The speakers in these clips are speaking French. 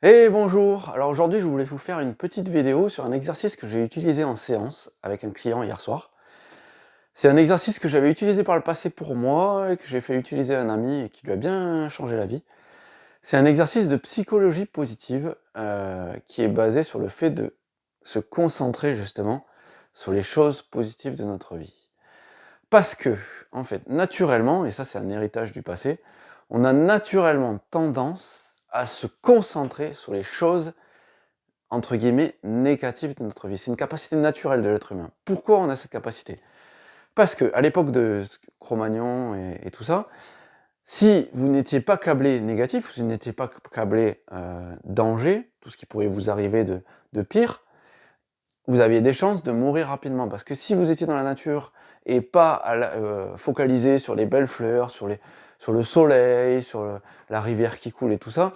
Et bonjour! Alors aujourd'hui, je voulais vous faire une petite vidéo sur un exercice que j'ai utilisé en séance avec un client hier soir. C'est un exercice que j'avais utilisé par le passé pour moi et que j'ai fait utiliser à un ami et qui lui a bien changé la vie. C'est un exercice de psychologie positive qui est basé sur le fait de se concentrer justement sur les choses positives de notre vie. Parce que, en fait, naturellement, et ça c'est un héritage du passé, on a naturellement tendance à se concentrer sur les choses entre guillemets, négative de notre vie. C'est une capacité naturelle de l'être humain. Pourquoi on a cette capacité? Parce que à l'époque de Cro-Magnon et tout ça, si vous n'étiez pas câblé négatif, si vous n'étiez pas câblé danger, tout ce qui pourrait vous arriver de pire, vous aviez des chances de mourir rapidement. Parce que si vous étiez dans la nature et pas focalisé sur les belles fleurs, sur le soleil, sur la rivière qui coule et tout ça,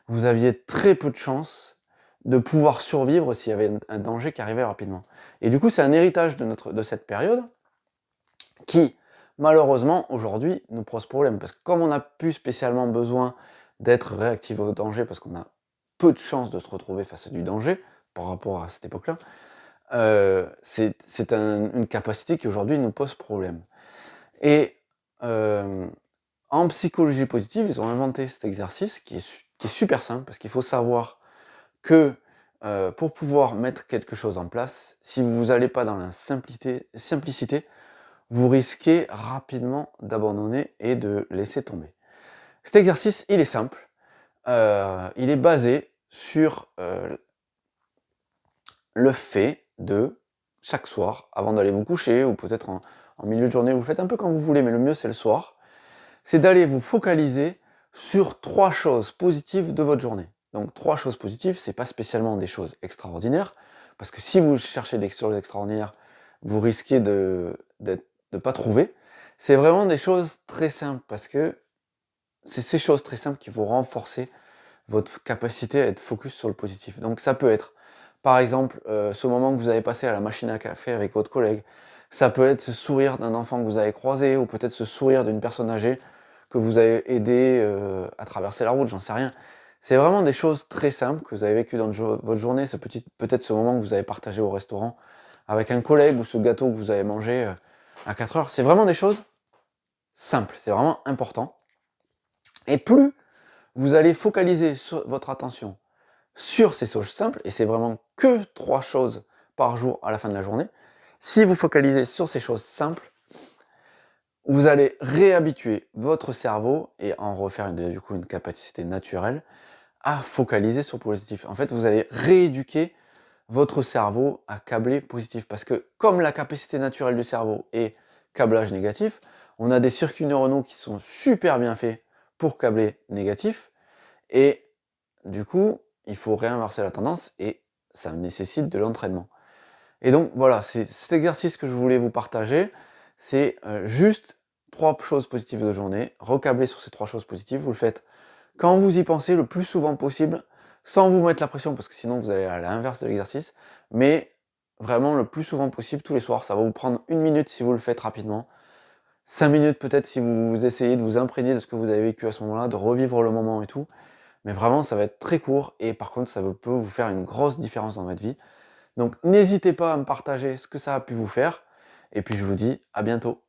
vous aviez très peu de chances de pouvoir survivre s'il y avait un danger qui arrivait rapidement. Et du coup, c'est un héritage de cette période qui, malheureusement, aujourd'hui, nous pose problème. Parce que comme on n'a plus spécialement besoin d'être réactif au danger, parce qu'on a peu de chances de se retrouver face à du danger par rapport à cette époque-là, c'est une capacité qui aujourd'hui nous pose problème. Et en psychologie positive, ils ont inventé cet exercice qui est super simple, parce qu'il faut savoir que pour pouvoir mettre quelque chose en place, si vous n'allez pas dans la simplicité, vous risquez rapidement d'abandonner et de laisser tomber. Cet exercice, il est simple, il est basé sur le fait de, chaque soir, avant d'aller vous coucher, ou peut-être en milieu de journée, vous faites un peu comme vous voulez, mais le mieux c'est le soir, c'est d'aller vous focaliser sur 3 choses positives de votre journée. Donc 3 choses positives, c'est pas spécialement des choses extraordinaires, parce que si vous cherchez des choses extraordinaires, vous risquez de pas trouver. C'est vraiment des choses très simples, parce que c'est ces choses très simples qui vont renforcer votre capacité à être focus sur le positif. Donc ça peut être, par exemple, ce moment que vous avez passé à la machine à café avec votre collègue. Ça peut être ce sourire d'un enfant que vous avez croisé, ou peut-être ce sourire d'une personne âgée que vous avez aidé à traverser la route, j'en sais rien. C'est vraiment des choses très simples que vous avez vécues dans votre journée, peut-être ce moment que vous avez partagé au restaurant avec un collègue, ou ce gâteau que vous avez mangé à 4 heures. C'est vraiment des choses simples, c'est vraiment important. Et plus vous allez focaliser votre attention sur ces choses simples, et c'est vraiment que 3 choses par jour à la fin de la journée, si vous focalisez sur ces choses simples, vous allez réhabituer votre cerveau et en refaire du coup une capacité naturelle à focaliser sur le positif. En fait, vous allez rééduquer votre cerveau à câbler positif, parce que comme la capacité naturelle du cerveau est câblage négatif, on a des circuits neuronaux qui sont super bien faits pour câbler négatif, et du coup, il faut réinverser la tendance et ça nécessite de l'entraînement. Et donc voilà, c'est cet exercice que je voulais vous partager. C'est juste 3 choses positives de journée, recabler sur ces 3 choses positives. Vous le faites quand vous y pensez le plus souvent possible, sans vous mettre la pression, parce que sinon vous allez à l'inverse de l'exercice, mais vraiment le plus souvent possible tous les soirs. Ça va vous prendre 1 minute si vous le faites rapidement, 5 minutes peut-être si vous essayez de vous imprégner de ce que vous avez vécu à ce moment-là, de revivre le moment et tout. Mais vraiment, ça va être très court, et par contre, peut vous faire une grosse différence dans votre vie. Donc n'hésitez pas à me partager ce que ça a pu vous faire, et puis je vous dis à bientôt.